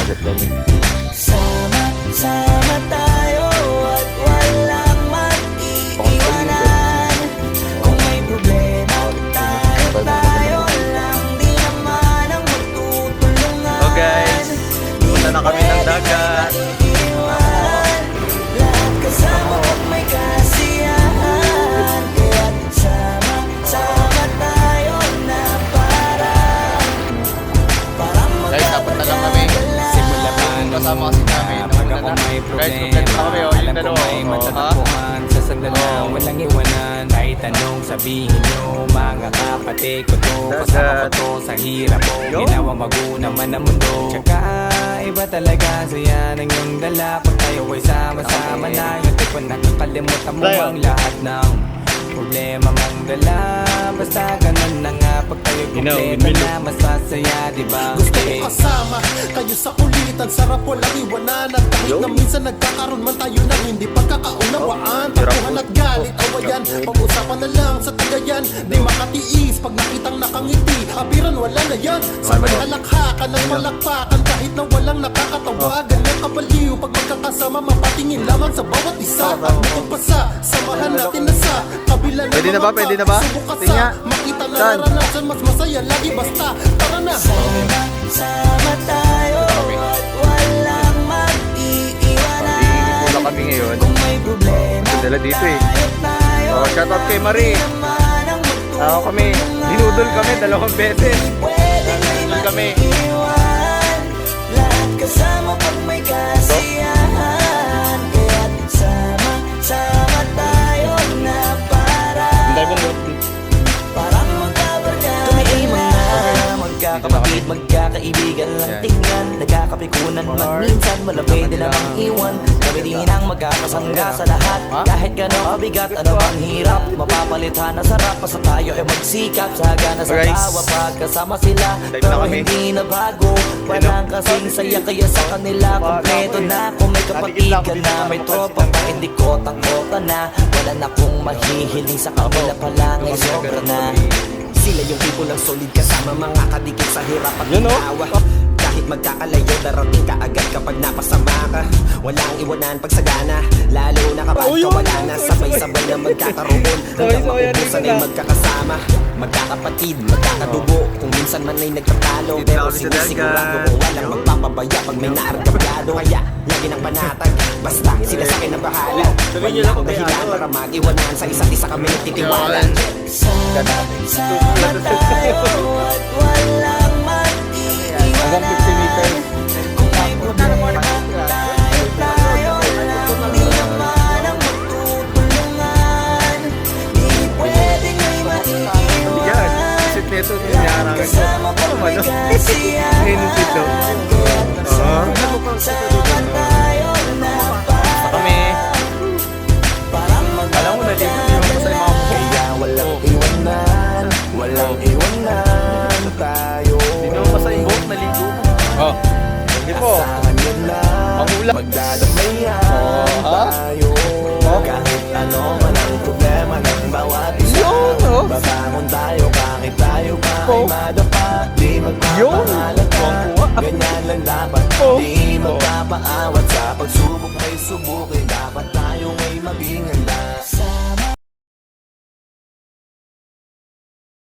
dagat kami. Sama tayo at walang mag-iiwanan. Kung may problema, tayo lang din naman ang magtutulungan. So guys, punta na kami ng dagat. Lahat kasama pag may kasiyahan. Kaya sama tayo na parang Guys, napunta lang kami. Kasama kasi namin. Guys, complete na kami. Yung dalawa. Matatagpuan sa sandala, walang iwanan. Kahit anong sabihin nyo, mga kapatid ko to, kasama ko to sa hirap ko. Ginawa mago naman ang mundo. Tsaka iba talaga, saya ng iyong dala. Pag tayo ay sama-sama na, yung tipo nakakalimutan mo ang lahat ng problema mang dala. Basta ganun na nga, pag tayo kompleto na, masasaya, diba? Gusto ko kasama kayo sa kulitan, sarap walang iwanan. At kahit na minsan nagkakaroon man tayo ng hindi pagkakaunawaan, tapuhan at galit, awayan, pag-usapan na lang sa tagayan. Di makatiis pag nakitang nakangiti, abiran wala na yan. Sabay halakhakan ng malakpakan, kahit na walang nakakatawa. Ganyan kabaliw pag magkakasama, mapatingin lamang sa bawat isa. At bukod pa sa samahan natin na sa kabila ng Pwede na ba? Pwede na ba? Tingnan. Makita na naranasan, mas masaya lagi basta tara na. Sama tayo at walang mag-iiwanan. Wala kami ngayon. Kung may problema, Dala dito eh. tayo Oh, shout out kay Marie. naman ang Ako kami. Dinudol kami 2 beses. Dinudol kami. iwan. Lahat kasama pag may kasiyahan. Kaya sama tayo na parang magkabarkada. Magkakapatid, magkakaibigan lang tingnan. Nagkakapikunan man minsan, malamig din namang iwan. Kami din ang magkakasangga sa lahat. Kahit gano'ng kabigat, ano bang hirap, mapapalitan na sarap. Basta tayo ay magsikap, sagana sa tawa pagkasama sila. Pero hindi na bago, walang kasing saya. Kaya sa kanila kompleto na. Kung may kapatid ka na, may tropa pa, hindi ko takota na. Wala na kong mahihiling sa kanila pala, ngay sobra na. Sila yung people ng solid kasama, mga kadikit sa hirap at ginawa. Kahit magkakalayo, darating ka agad kapag napasama ka. Walang iwanan pag sagana, lalo na kapag wala na. Sabay-sabay na magkakaroon, hanggang maubusan ay magkakasama. Magkakapatid, magkakadugo, kung minsan man ay nagtatalo. Pero sinisigurado kung walang magpapabaya pag may naargablado. Kaya lagi ng panatag, basta sila sa akin ang bahala. Wala akong dahilan para mag-iwanan, sa isa't isa kami nagtitiwalan. Sama tayo at walang mag-iwanan. 50 meters. Kung may problema, tayo lang din naman ang magtutulungan. Di pwedeng may maiiwan. Yan. Kasi neto, niyarangan ko. Kasama pa may kasiyahan. Sama tayo na parang Alam mo na dito yung masay mga Kaya walang iwanan, walang iwanan tayo. Hindi naman masay buhok na ligo. Oh. Hindi po. Asahan yun lang, Magulang. magdadamayan tayo. Kahit ano man ang problema ng bawat isa, babangon tayo kahit tayo pa ay madapa. Di magpapahalata, ganyan lang dapat. Di magpapaawat sa pagsubok ay subukin. Dapat tayo ay maging handa.